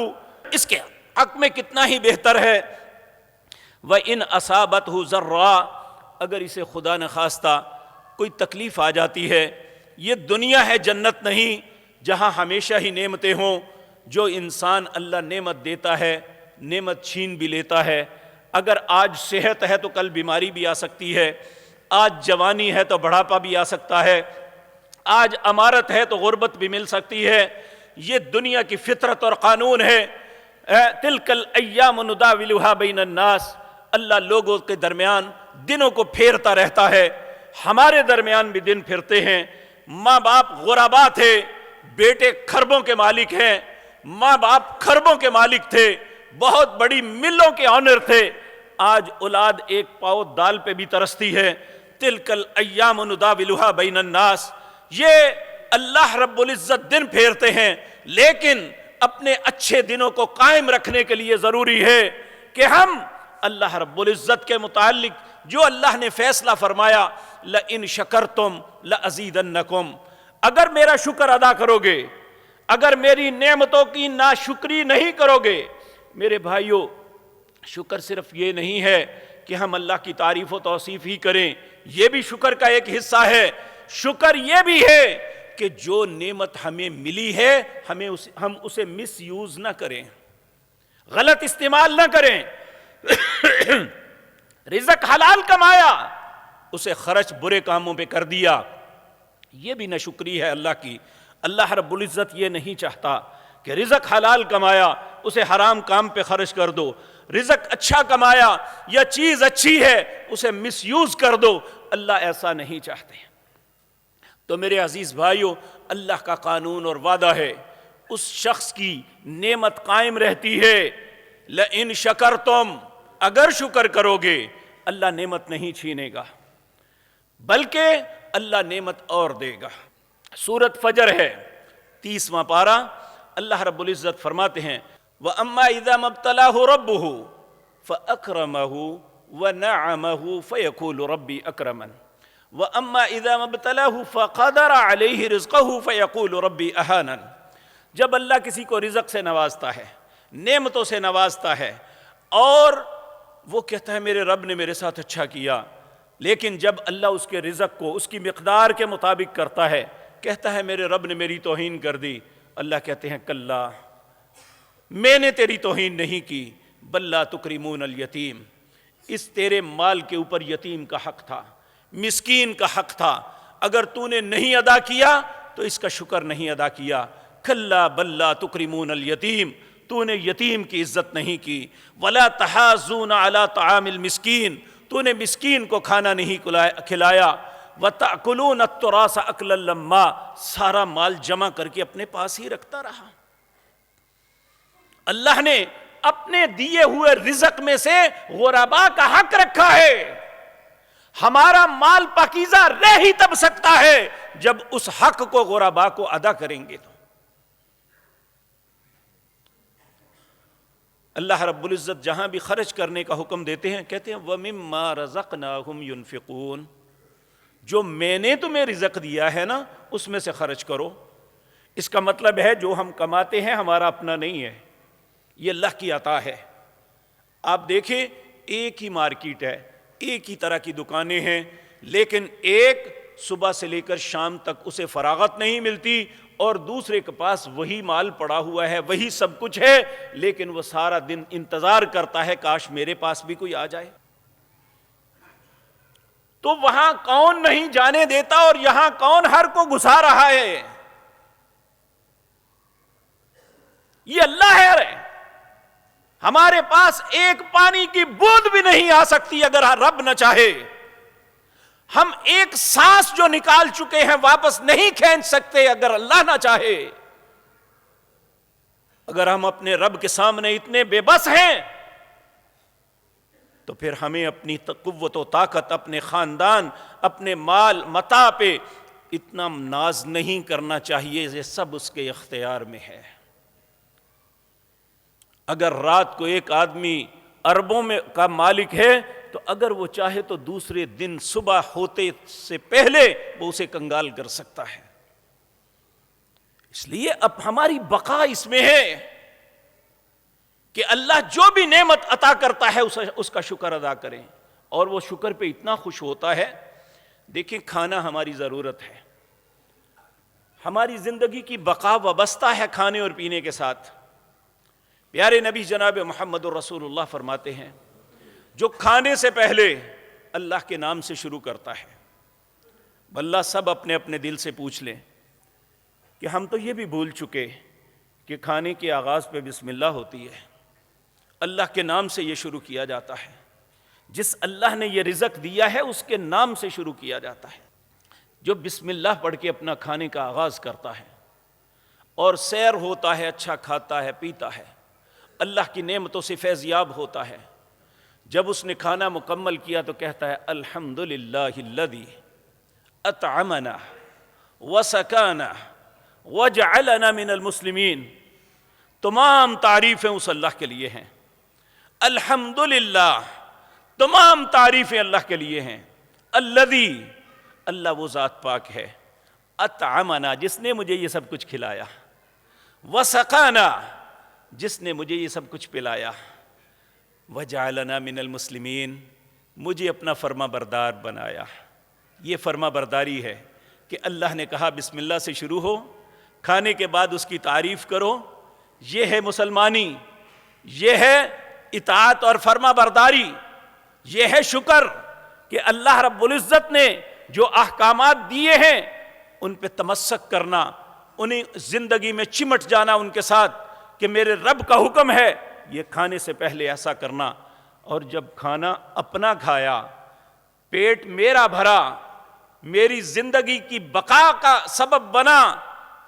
اس کے حق میں کتنا ہی بہتر ہے۔ وَإِنْ أَصَابَتْهُ ضَرًّا، اگر اسے خدا نخواستہ کوئی تکلیف آ جاتی ہے، یہ دنیا ہے، جنت نہیں جہاں ہمیشہ ہی نعمتیں ہوں۔ جو انسان اللہ نعمت دیتا ہے، نعمت چھین بھی لیتا ہے۔ اگر آج صحت ہے تو کل بیماری بھی آ سکتی ہے، آج جوانی ہے تو بڑھاپا بھی آ سکتا ہے، آج امارت ہے تو غربت بھی مل سکتی ہے۔ یہ دنیا کی فطرت اور قانون ہے۔ تلک الایام نداولها بین الناس، اللہ لوگوں کے درمیان دنوں کو پھیرتا رہتا ہے، ہمارے درمیان بھی دن پھرتے ہیں۔ ماں باپ غربا تھے، بیٹے خربوں کے مالک ہیں، ماں باپ خربوں کے مالک تھے، بہت بڑی ملوں کے آنر تھے، آج اولاد ایک پاؤ دال پہ بھی ترستی ہے۔ تلک الایام نداولها بین الناس، یہ اللہ رب العزت دن پھیرتے ہیں، لیکن اپنے اچھے دنوں کو قائم رکھنے کے لیے ضروری ہے کہ ہم اللہ رب العزت کے متعلق جو اللہ نے فیصلہ فرمایا، لَإِن شَكَرْتُمْ لَأَزِيدَنَّكُمْ، اگر میرا شکر ادا کرو گے، اگر میری نعمتوں کی ناشکری نہیں کرو گے۔ میرے بھائیوں، شکر صرف یہ نہیں ہے کہ ہم اللہ کی تعریف و توصیف ہی کریں، یہ بھی شکر کا ایک حصہ ہے۔ شکر یہ بھی ہے کہ جو نعمت ہمیں ملی ہے ہم اسے مس یوز نہ کریں، غلط استعمال نہ کریں۔ رزق حلال کمایا، اسے خرچ برے کاموں پہ کر دیا، یہ بھی ناشکری ہے اللہ کی۔ اللہ رب العزت یہ نہیں چاہتا کہ رزق حلال کمایا اسے حرام کام پہ خرچ کر دو، رزق اچھا کمایا یا چیز اچھی ہے اسے مس یوز کر دو، اللہ ایسا نہیں چاہتے۔ تو میرے عزیز بھائیوں، اللہ کا قانون اور وعدہ ہے، اس شخص کی نعمت قائم رہتی ہے۔ لَإِن شَكَرْتُمْ، اگر شکر کرو گے اللہ نعمت نہیں چھینے گا، بلکہ اللہ نعمت اور دے گا۔ سورۃ فجر ہے، 30واں پارہ، اللہ رب العزت فرماتے ہیں، وَأَمَّا إِذَا مَبْتَلَاهُ رَبُّهُ فَأَكْرَمَهُ وَنَعَمَهُ فَيَقُولُ رَبِّي أَكْرَمَنِ وَأَمَّا إِذَا مَبْتَلَاهُ فَقَدَرَ عَلَيْهِ رِزْقَهُ فَيَقُولُ رَبِّي أَهَانَنِ، جب اللہ کسی کو رزق سے نوازتا ہے، نعمتوں سے نوازتا ہے، اور وہ کہتا ہے میرے رب نے میرے ساتھ اچھا کیا، لیکن جب اللہ اس کے رزق کو اس کی مقدار کے مطابق کرتا ہے، کہتا ہے میرے رب نے میری توہین کر دی، اللہ کہتے ہیں کلا، میں نے تیری توہین نہیں کی، بل لا تکرمون الیتیم، اس تیرے مال کے اوپر یتیم کا حق تھا، مسکین کا حق تھا، اگر تو نے نہیں ادا کیا تو اس کا شکر نہیں ادا کیا۔ کلا بل لا تکرمون الیتیم، تو نے یتیم کی عزت نہیں کی۔ ولا تحاضون علی طعام المسکین، تو نے مسکین کو کھانا نہیں کھلایا۔ وتأکلون التراث اکلا لما، سارا مال جمع کر کے اپنے پاس ہی رکھتا رہا۔ اللہ نے اپنے دیے ہوئے رزق میں سے غربا کا حق رکھا ہے۔ ہمارا مال پاکیزہ رہ ہی تب سکتا ہے جب اس حق کو غربا کو ادا کریں گے۔ تو اللہ رب العزت جہاں بھی خرچ کرنے کا حکم دیتے ہیں کہتے ہیں وَمِمَّا رَزَقْنَاهُمْ يُنْفِقُونَ، جو میں نے تمہیں رزق دیا ہے نا اس میں سے خرچ کرو۔ اس کا مطلب ہے جو ہم کماتے ہیں ہمارا اپنا نہیں ہے، یہ اللہ کی عطا ہے۔ آپ دیکھیں ایک ہی مارکیٹ ہے، ایک ہی طرح کی دکانیں ہیں، لیکن ایک صبح سے لے کر شام تک اسے فراغت نہیں ملتی، اور دوسرے کے پاس وہی مال پڑا ہوا ہے، وہی سب کچھ ہے، لیکن وہ سارا دن انتظار کرتا ہے کاش میرے پاس بھی کوئی آ جائے۔ تو وہاں کون نہیں جانے دیتا اور یہاں کون ہر کو گھسا رہا ہے؟ یہ اللہ ہے۔ ہمارے پاس ایک پانی کی بوند بھی نہیں آ سکتی اگر رب نہ چاہے۔ ہم ایک سانس جو نکال چکے ہیں واپس نہیں کھینچ سکتے اگر اللہ نہ چاہے۔ اگر ہم اپنے رب کے سامنے اتنے بے بس ہیں تو پھر ہمیں اپنی قوت و طاقت، اپنے خاندان، اپنے مال متاع پہ اتنا ناز نہیں کرنا چاہیے، یہ سب اس کے اختیار میں ہے۔ اگر رات کو ایک آدمی اربوں میں کا مالک ہے تو اگر وہ چاہے تو دوسرے دن صبح ہوتے سے پہلے وہ اسے کنگال کر سکتا ہے۔ اس لیے اب ہماری بقا اس میں ہے کہ اللہ جو بھی نعمت عطا کرتا ہے اس کا شکر ادا کریں، اور وہ شکر پہ اتنا خوش ہوتا ہے۔ دیکھیں کھانا ہماری ضرورت ہے، ہماری زندگی کی بقا وابستہ ہے کھانے اور پینے کے ساتھ۔ پیارے نبی جناب محمد الرسول اللہ فرماتے ہیں جو کھانے سے پہلے اللہ کے نام سے شروع کرتا ہے، اللہ سب اپنے اپنے دل سے پوچھ لیں کہ ہم تو یہ بھی بھول چکے کہ کھانے کے آغاز پہ بسم اللہ ہوتی ہے، اللہ کے نام سے یہ شروع کیا جاتا ہے، جس اللہ نے یہ رزق دیا ہے اس کے نام سے شروع کیا جاتا ہے۔ جو بسم اللہ پڑھ کے اپنا کھانے کا آغاز کرتا ہے اور سیر ہوتا ہے، اچھا کھاتا ہے پیتا ہے، اللہ کی نعمتوں سے فیضیاب ہوتا ہے، جب اس نے کھانا مکمل کیا تو کہتا ہے الحمدللہ الذی اطعمنا وسکانا وجعلنا من المسلمین۔ تمام تعریفیں اس اللہ کے لیے ہیں، الحمدللہ تمام تعریفیں اللہ کے لیے ہیں، الذی اللہ وہ ذات پاک ہے، اطعمنا جس نے مجھے یہ سب کچھ کھلایا، وسقانا جس نے مجھے یہ سب کچھ پلایا، وجعلنا من المسلمین مجھے اپنا فرما بردار بنایا۔ یہ فرما برداری ہے کہ اللہ نے کہا بسم اللہ سے شروع ہو، کھانے کے بعد اس کی تعریف کرو، یہ ہے مسلمانی، یہ ہے اطاعت اور فرما برداری، یہ ہے شکر کہ اللہ رب العزت نے جو احکامات دیے ہیں ان پہ تمسک کرنا، انہیں زندگی میں چمٹ جانا ان کے ساتھ کہ میرے رب کا حکم ہے یہ کھانے سے پہلے ایسا کرنا۔ اور جب کھانا اپنا کھایا، پیٹ میرا بھرا، میری زندگی کی بقا کا سبب بنا،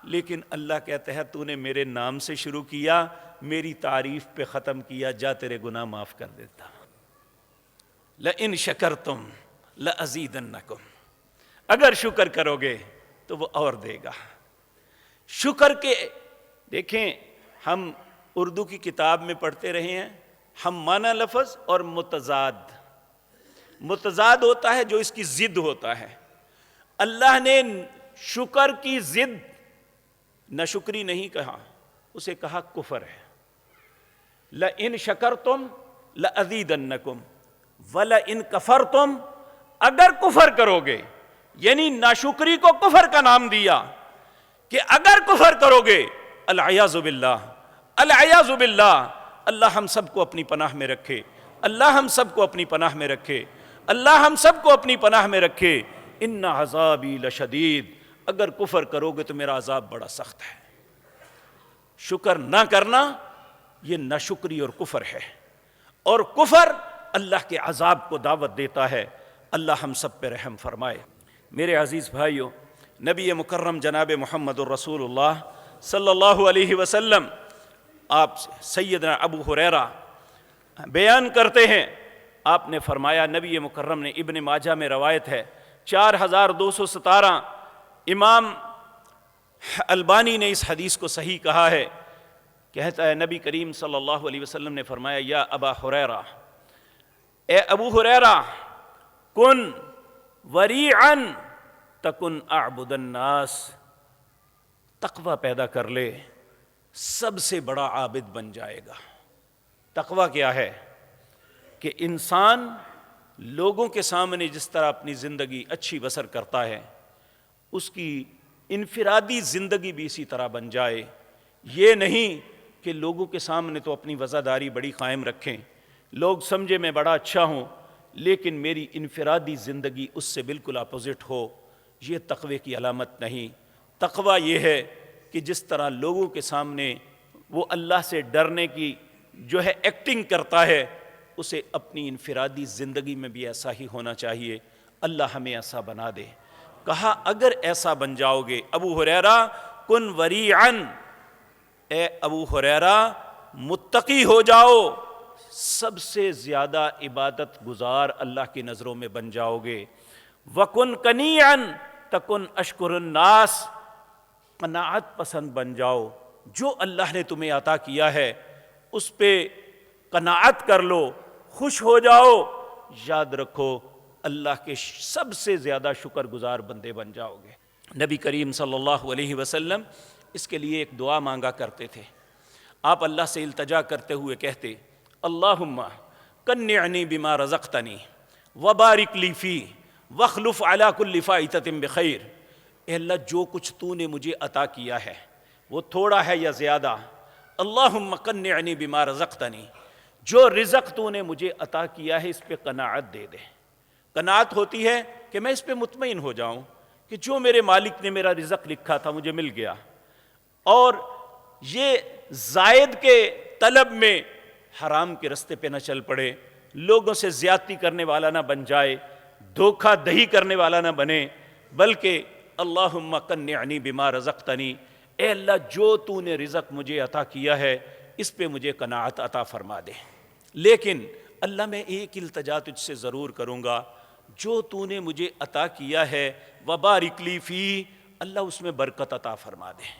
لیکن اللہ کہتا ہے تو نے میرے نام سے شروع کیا، میری تعریف پہ ختم کیا، جا تیرے گناہ معاف کر دیتا۔ لَإِن شَكَرْتُمْ لَأَزِيدَنَّكُمْ، اگر شکر کرو گے تو وہ اور دے گا۔ شکر کے دیکھیں ہم اردو کی کتاب میں پڑھتے رہے ہیں، ہم معنی لفظ اور متضاد، متضاد ہوتا ہے جو اس کی ضد ہوتا ہے۔ اللہ نے شکر کی ضد ناشکری نہیں کہا، اسے کہا کفر ہے۔ لَإِن شَكَرْتُمْ لَأَزِيدَنَّكُمْ وَلَإِن كَفَرْتُمْ، اگر کفر کرو گے، یعنی ناشکری کو کفر کا نام دیا کہ اگر کفر کرو گے، العیاذ باللہ، العیاذ باللہ، اللہ ہم سب کو اپنی پناہ میں رکھے، اللہ ہم سب کو اپنی پناہ میں رکھے، اللہ ہم سب کو اپنی پناہ میں رکھے۔ ان عذابی لشدید، اگر کفر کرو گے تو میرا عذاب بڑا سخت ہے۔ شکر نہ کرنا یہ ناشکری اور کفر ہے، اور کفر اللہ کے عذاب کو دعوت دیتا ہے۔ اللہ ہم سب پہ رحم فرمائے۔ میرے عزیز بھائیو، نبی مکرم جناب محمد الرسول اللہ صلی اللہ علیہ وسلم، آپ سیدنا ابو ہریرہ بیان کرتے ہیں، آپ نے فرمایا، نبی مکرم نے، ابن ماجہ میں روایت ہے 4217، امام البانی نے اس حدیث کو صحیح کہا ہے کہتا ہے نبی کریم صلی اللہ علیہ وسلم نے فرمایا یا ابا ہریرہ، اے ابو ہریرہ، کن وریعا تکن اعبد الناس، تقوی پیدا کر لے، سب سے بڑا عابد بن جائے گا۔ تقوی کیا ہے؟ کہ انسان لوگوں کے سامنے جس طرح اپنی زندگی اچھی بسر کرتا ہے، اس کی انفرادی زندگی بھی اسی طرح بن جائے۔ یہ نہیں کہ لوگوں کے سامنے تو اپنی وزاداری بڑی قائم رکھیں، لوگ سمجھے میں بڑا اچھا ہوں، لیکن میری انفرادی زندگی اس سے بالکل اپوزٹ ہو۔ یہ تقوی کی علامت نہیں۔ تقوی یہ ہے کہ جس طرح لوگوں کے سامنے وہ اللہ سے ڈرنے کی جو ہے ایکٹنگ کرتا ہے، اسے اپنی انفرادی زندگی میں بھی ایسا ہی ہونا چاہیے۔ اللہ ہمیں ایسا بنا دے۔ کہا اگر ایسا بن جاؤ گے، ابو ہریرہ کن وریعن، اے ابو ہریرہ متقی ہو جاؤ، سب سے زیادہ عبادت گزار اللہ کی نظروں میں بن جاؤ گے۔ وَكُن قَنِيعًا تَكُن أَشْكُرُ النَّاسِ، قناعت پسند بن جاؤ، جو اللہ نے تمہیں عطا کیا ہے اس پہ قناعت کر لو، خوش ہو جاؤ۔ یاد رکھو اللہ کے سب سے زیادہ شکر گزار بندے بن جاؤ گے۔ نبی کریم صلی اللہ علیہ وسلم اس کے لیے ایک دعا مانگا کرتے تھے۔ آپ اللہ سے التجا کرتے ہوئے کہتے اللہم قنعنی بما رزقتنی وبارک لی فی واخلف علی کل فائتۃ بخیر۔ اے اللہ جو کچھ تو نے مجھے عطا کیا ہے وہ تھوڑا ہے یا زیادہ، اللہم قنعنی بما رزقتنی، جو رزق تو نے مجھے عطا کیا ہے اس پہ قناعت دے دے۔ قناعت ہوتی ہے کہ میں اس پہ مطمئن ہو جاؤں کہ جو میرے مالک نے میرا رزق لکھا تھا مجھے مل گیا، اور یہ زائد کے طلب میں حرام کے رستے پہ نہ چل پڑے، لوگوں سے زیادتی کرنے والا نہ بن جائے، دھوکہ دہی کرنے والا نہ بنے، بلکہ اللہم قنعنی بما رزقتنی، اے اللہ جو تو نے رزق مجھے عطا کیا ہے اس پہ مجھے قناعت عطا فرما دے۔ لیکن اللہ میں ایک التجا تجھ سے ضرور کروں گا، جو تو نے مجھے عطا کیا ہے وبارک لی فی، اللہ اس میں برکت عطا فرما دے۔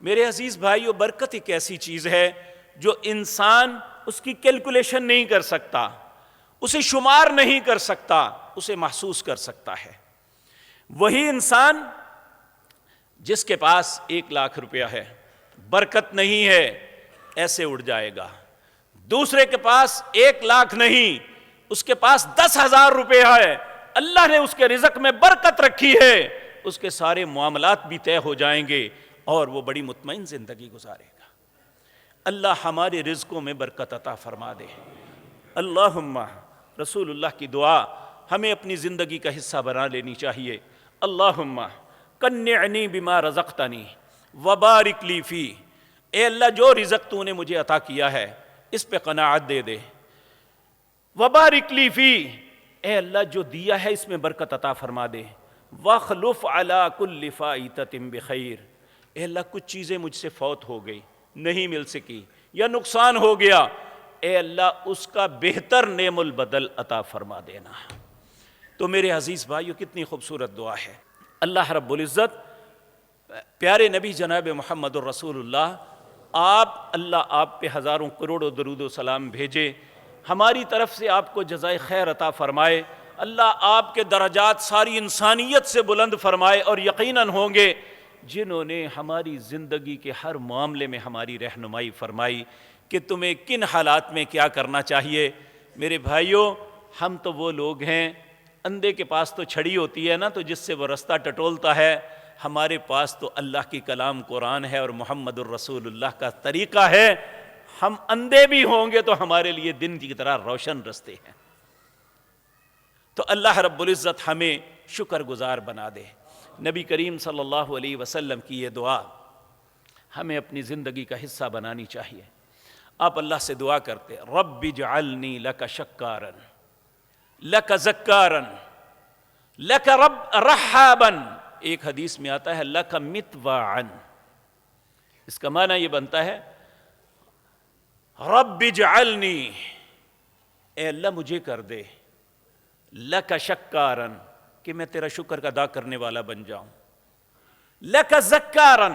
میرے عزیز بھائیو، برکت ایک ایسی چیز ہے جو انسان اس کی کیلکولیشن نہیں کر سکتا، اسے شمار نہیں کر سکتا، اسے محسوس کر سکتا ہے۔ وہی انسان جس کے پاس 1,00,000 روپیہ ہے، برکت نہیں ہے، ایسے اڑ جائے گا۔ دوسرے کے پاس 1,00,000 نہیں، اس کے پاس 10,000 روپے ہے، اللہ نے اس کے رزق میں برکت رکھی ہے، اس کے سارے معاملات بھی طے ہو جائیں گے اور وہ بڑی مطمئن زندگی گزارے گا۔ اللہ ہمارے رزقوں میں برکت عطا فرما دے۔ اللہم، رسول اللہ کی دعا ہمیں اپنی زندگی کا حصہ بنا لینی چاہیے۔ اللہم قنعنی بما رزقتنی وبارک لی فی، اے اللہ جو رزق تو نے مجھے عطا کیا ہے اس پہ قناعت دے دے۔ وبارک لی فی، اے اللہ جو دیا ہے اس میں برکت عطا فرما دے۔ واخلف علی کل فائتۃ بخیر، اے اللہ کچھ چیزیں مجھ سے فوت ہو گئی، نہیں مل سکی یا نقصان ہو گیا، اے اللہ اس کا بہتر نعم البدل عطا فرما دینا۔ تو میرے عزیز بھائیو، کتنی خوبصورت دعا ہے۔ اللہ رب العزت پیارے نبی جناب محمد الرسول اللہ، اللہ آپ پہ ہزاروں کروڑوں درود و سلام بھیجے، ہماری طرف سے آپ کو جزائے خیر عطا فرمائے۔ اللہ آپ کے درجات ساری انسانیت سے بلند فرمائے، اور یقیناً ہوں گے جنہوں نے ہماری زندگی کے ہر معاملے میں ہماری رہنمائی فرمائی کہ تمہیں کن حالات میں کیا کرنا چاہیے۔ میرے بھائیوں، ہم تو وہ لوگ ہیں، اندھے کے پاس تو چھڑی ہوتی ہے نا، تو جس سے وہ رستہ ٹٹولتا ہے، ہمارے پاس تو اللہ کی کلام قرآن ہے اور محمد الرسول اللہ کا طریقہ ہے۔ ہم اندھے بھی ہوں گے تو ہمارے لیے دن کی طرح روشن رستے ہیں۔ تو اللہ رب العزت ہمیں شکر گزار بنا دے۔ نبی کریم صلی اللہ علیہ وسلم کی یہ دعا ہمیں اپنی زندگی کا حصہ بنانی چاہیے۔ آپ اللہ سے دعا کرتے رب اجعلنی لک شکارا لک ذکارا لک رب رحابا، ایک حدیث میں آتا ہے لک متواعا، اس کا معنی یہ بنتا ہے رب اجعلنی، اے اللہ مجھے کر دے، لک شکارا، کہ میں تیرا شکر ادا کرنے والا بن جاؤں، لک ذکارا،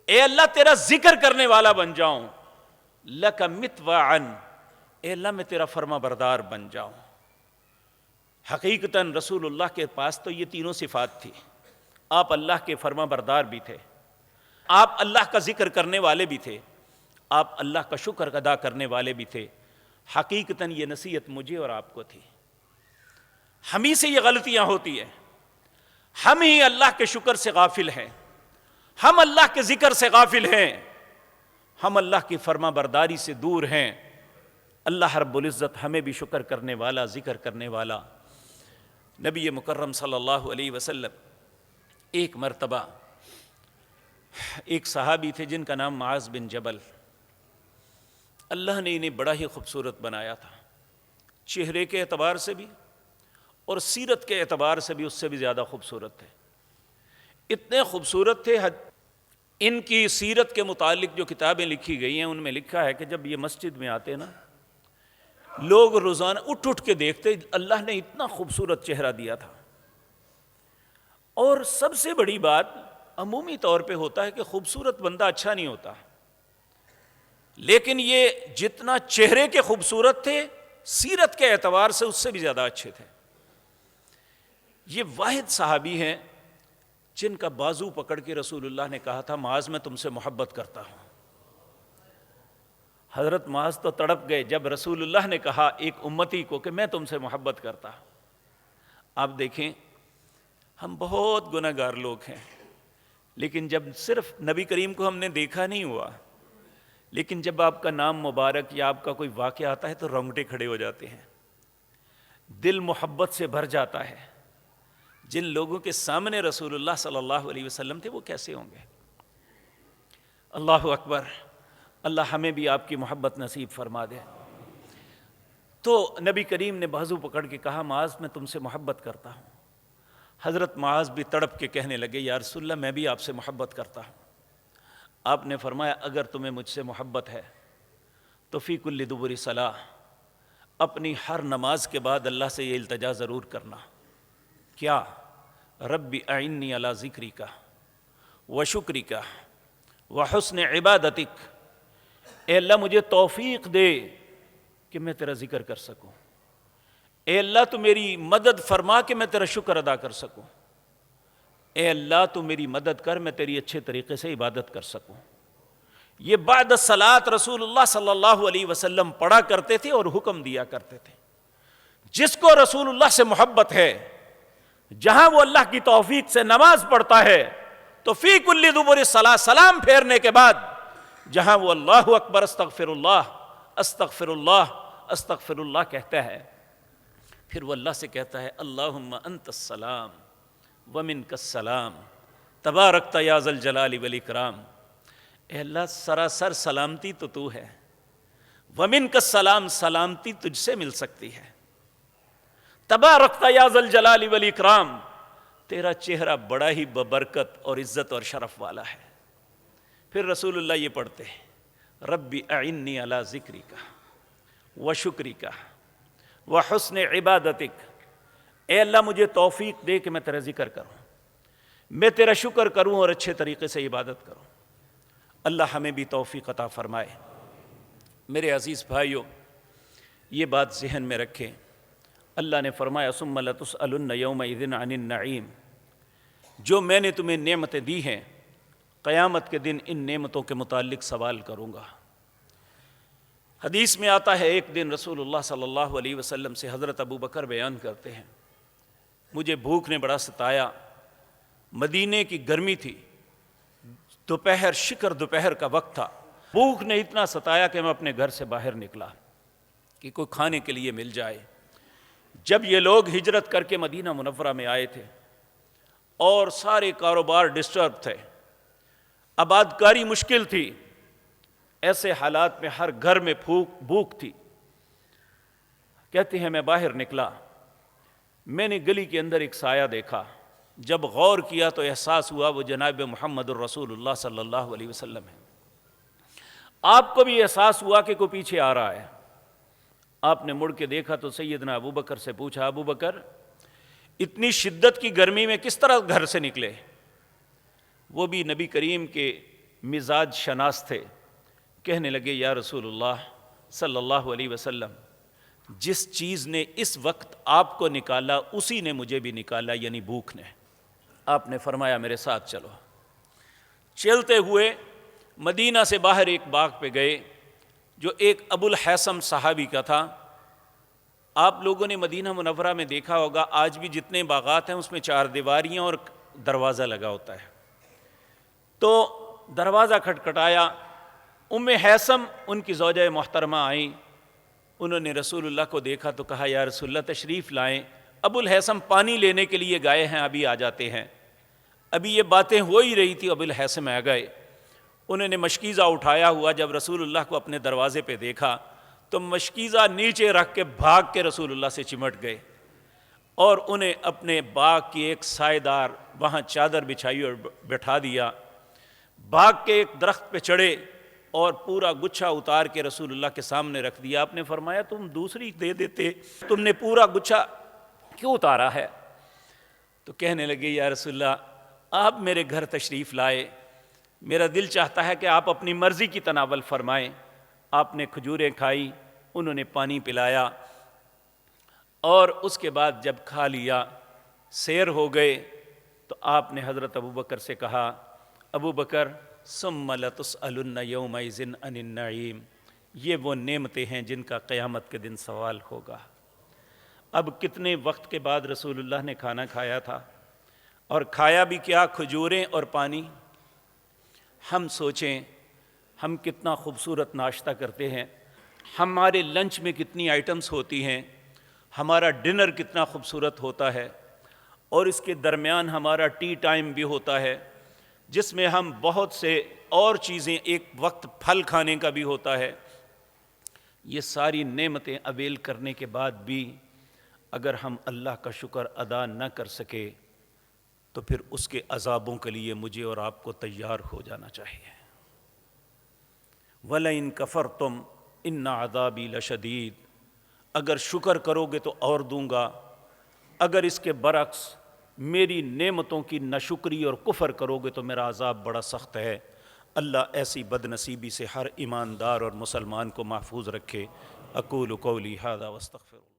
اے اللہ تیرا ذکر کرنے والا بن جاؤں، لک مطوعن، اے اللہ میں تیرا فرما بردار بن جاؤں۔ حقیقتاً رسول اللہ کے پاس تو یہ تینوں صفات تھی، آپ اللہ کے فرما بردار بھی تھے، آپ اللہ کا ذکر کرنے والے بھی تھے، آپ اللہ کا شکر ادا کرنے والے بھی تھے۔ حقیقتاً یہ نصیحت مجھے اور آپ کو تھی۔ ہم ہی سے یہ غلطیاں ہوتی ہیں، ہم ہی اللہ کے شکر سے غافل ہیں، ہم اللہ کے ذکر سے غافل ہیں، ہم اللہ کی فرما برداری سے دور ہیں۔ اللہ رب العزت ہمیں بھی شکر کرنے والا، ذکر کرنے والا۔ نبی مکرم صلی اللہ علیہ وسلم ایک مرتبہ، ایک صحابی تھے جن کا نام معاذ بن جبل، اللہ نے انہیں بڑا ہی خوبصورت بنایا تھا، چہرے کے اعتبار سے بھی اور سیرت کے اعتبار سے بھی اس سے بھی زیادہ خوبصورت تھے۔ اتنے خوبصورت تھے، ان کی سیرت کے متعلق جو کتابیں لکھی گئی ہیں ان میں لکھا ہے کہ جب یہ مسجد میں آتے نا، لوگ روزانہ اٹھ اٹھ کے دیکھتے، اللہ نے اتنا خوبصورت چہرہ دیا تھا۔ اور سب سے بڑی بات عمومی طور پہ ہوتا ہے کہ خوبصورت بندہ اچھا نہیں ہوتا، لیکن یہ جتنا چہرے کے خوبصورت تھے، سیرت کے اعتبار سے اس سے بھی زیادہ اچھے تھے۔ یہ واحد صحابی ہیں جن کا بازو پکڑ کے رسول اللہ نے کہا تھا معاذ میں تم سے محبت کرتا ہوں۔ حضرت معاذ تو تڑپ گئے جب رسول اللہ نے کہا ایک امتی کو کہ میں تم سے محبت کرتا ہوں۔ آپ دیکھیں ہم بہت گناہ گار لوگ ہیں، لیکن جب صرف نبی کریم کو ہم نے دیکھا نہیں ہوا، لیکن جب آپ کا نام مبارک یا آپ کا کوئی واقعہ آتا ہے تو رونگٹے کھڑے ہو جاتے ہیں، دل محبت سے بھر جاتا ہے۔ جن لوگوں کے سامنے رسول اللہ صلی اللہ علیہ وسلم تھے وہ کیسے ہوں گے؟ اللہ اکبر، اللہ ہمیں بھی آپ کی محبت نصیب فرما دے۔ تو نبی کریم نے بازو پکڑ کے کہا معاذ میں تم سے محبت کرتا ہوں۔ حضرت معاذ بھی تڑپ کے کہنے لگے یا رسول اللہ میں بھی آپ سے محبت کرتا ہوں۔ آپ نے فرمایا اگر تمہیں مجھ سے محبت ہے تو فی کل دبر صلاح، اپنی ہر نماز کے بعد اللہ سے یہ التجا ضرور کرنا، کیا رب اعنی علی ذکرک و شکرک و حسن عبادتک، اے اللہ مجھے توفیق دے کہ میں تیرا ذکر کر سکوں، اے اللہ تو میری مدد فرما کہ میں تیرا شکر ادا کر سکوں، اے اللہ تو میری مدد کر میں تیری اچھے طریقے سے عبادت کر سکوں۔ یہ بعد الصلاۃ رسول اللہ صلی اللہ علیہ وسلم پڑھا کرتے تھے اور حکم دیا کرتے تھے۔ جس کو رسول اللہ سے محبت ہے، جہاں وہ اللہ کی توفیق سے نماز پڑھتا ہے تو فی کل دبر صلاح، سلام پھیرنے کے بعد جہاں وہ اللہ اکبر استغفر اللہ استغفر اللہ استغفر اللہ کہتا ہے، پھر وہ اللہ سے کہتا ہے اللہم انت السلام ومنک السلام تبارکت یا ذا الجلال والاکرام، اے اللہ سراسر سلامتی تو ہے، ومنک السلام، سلامتی تجھ سے مل سکتی ہے، تبارکت یا ذا الجلال والاکرام، تیرا چہرہ بڑا ہی ببرکت اور عزت اور شرف والا ہے۔ پھر رسول اللہ یہ پڑھتے ہیں رب اعنی علی ذکرک و شکرک و حسن عبادتک، اے اللہ مجھے توفیق دے کہ میں تیرا ذکر کروں، میں تیرا شکر کروں اور اچھے طریقے سے عبادت کروں۔ اللہ ہمیں بھی توفیق عطا فرمائے۔ میرے عزیز بھائیوں، یہ بات ذہن میں رکھیں، اللہ نے فرمایا ثم لتسألن یومئذ عن النعیم، جو میں نے تمہیں نعمتیں دی ہیں قیامت کے دن ان نعمتوں کے متعلق سوال کروں گا۔ حدیث میں آتا ہے ایک دن رسول اللہ صلی اللہ علیہ وسلم سے حضرت ابو بکر بیان کرتے ہیں مجھے بھوک نے بڑا ستایا، مدینے کی گرمی تھی، دوپہر شکر دوپہر کا وقت تھا، بھوک نے اتنا ستایا کہ میں اپنے گھر سے باہر نکلا کہ کوئی کھانے کے لیے مل جائے۔ جب یہ لوگ ہجرت کر کے مدینہ منورہ میں آئے تھے اور سارے کاروبار ڈسٹرب تھے، آبادکاری مشکل تھی، ایسے حالات میں ہر گھر میں بھوک تھی، کہتے ہیں میں باہر نکلا، میں نے گلی کے اندر ایک سایہ دیکھا، جب غور کیا تو احساس ہوا وہ جناب محمد الرسول اللہ صلی اللہ علیہ وسلم ہے۔ آپ کو بھی احساس ہوا کہ کوئی پیچھے آ رہا ہے، آپ نے مڑ کے دیکھا تو سیدنا ابو بکر سے پوچھا ابو بکر اتنی شدت کی گرمی میں کس طرح گھر سے نکلے؟ وہ بھی نبی کریم کے مزاج شناس تھے، کہنے لگے یا رسول اللہ صلی اللہ علیہ وسلم، جس چیز نے اس وقت آپ کو نکالا اسی نے مجھے بھی نکالا، یعنی بھوک نے۔ آپ نے فرمایا میرے ساتھ چلو۔ چلتے ہوئے مدینہ سے باہر ایک باغ پہ گئے جو ایک ابو الحیثم صحابی کا تھا۔ آپ لوگوں نے مدینہ منورہ میں دیکھا ہوگا، آج بھی جتنے باغات ہیں اس میں 4 دیواریاں اور دروازہ لگا ہوتا ہے۔ تو دروازہ کھٹکھٹایا، ام حیثم ان کی زوجہ محترمہ آئیں، انہوں نے رسول اللہ کو دیکھا تو کہا یا رسول اللہ تشریف لائیں، ابو الحیثم پانی لینے کے لیے گئے ہیں، ابھی آ جاتے ہیں۔ ابھی یہ باتیں ہو ہی رہی تھی، ابو الحیثم آ گئے۔ انہوں نے مشکیزہ اٹھایا ہوا جب رسول اللہ کو اپنے دروازے پہ دیکھا تو مشکیزہ نیچے رکھ کے بھاگ کے رسول اللہ سے چمٹ گئے، اور انہیں اپنے باغ کی ایک سائے دار وہاں چادر بچھائی اور بٹھا دیا۔ باغ کے ایک درخت پہ چڑھے اور پورا گچھا اتار کے رسول اللہ کے سامنے رکھ دیا۔ آپ نے فرمایا تم دوسری دے دیتے، تم نے پورا گچھا کیوں اتارا ہے؟ تو کہنے لگے یا رسول اللہ آپ میرے گھر تشریف لائے، میرا دل چاہتا ہے کہ آپ اپنی مرضی کی تناول فرمائیں۔ آپ نے کھجوریں کھائی، انہوں نے پانی پلایا، اور اس کے بعد جب کھا لیا سیر ہو گئے تو آپ نے حضرت ابو بکر سے کہا ابو بکر ثم لتسألن یومئذ عن النعیم، یہ وہ نعمتیں ہیں جن کا قیامت کے دن سوال ہوگا۔ اب کتنے وقت کے بعد رسول اللہ نے کھانا کھایا تھا، اور کھایا بھی کیا؟ کھجوریں اور پانی۔ ہم سوچیں ہم کتنا خوبصورت ناشتہ کرتے ہیں، ہمارے لنچ میں کتنی آئٹمز ہوتی ہیں، ہمارا ڈنر کتنا خوبصورت ہوتا ہے، اور اس کے درمیان ہمارا ٹی ٹائم بھی ہوتا ہے جس میں ہم بہت سے اور چیزیں، ایک وقت پھل کھانے کا بھی ہوتا ہے۔ یہ ساری نعمتیں اویل کرنے کے بعد بھی اگر ہم اللہ کا شکر ادا نہ کر سکے تو پھر اس کے عذابوں کے لیے مجھے اور آپ کو تیار ہو جانا چاہیے۔ وَلَئِن كَفَرْتُمْ إِنَّ عَذَابِي لَشَدِيدٌ، اگر شکر کرو گے تو اور دوں گا، اگر اس کے برعکس میری نعمتوں کی ناشکری اور کفر کرو گے تو میرا عذاب بڑا سخت ہے۔ اللہ ایسی بد نصیبی سے ہر ایماندار اور مسلمان کو محفوظ رکھے۔ اقول قولی ھذا واستغفر اللہ۔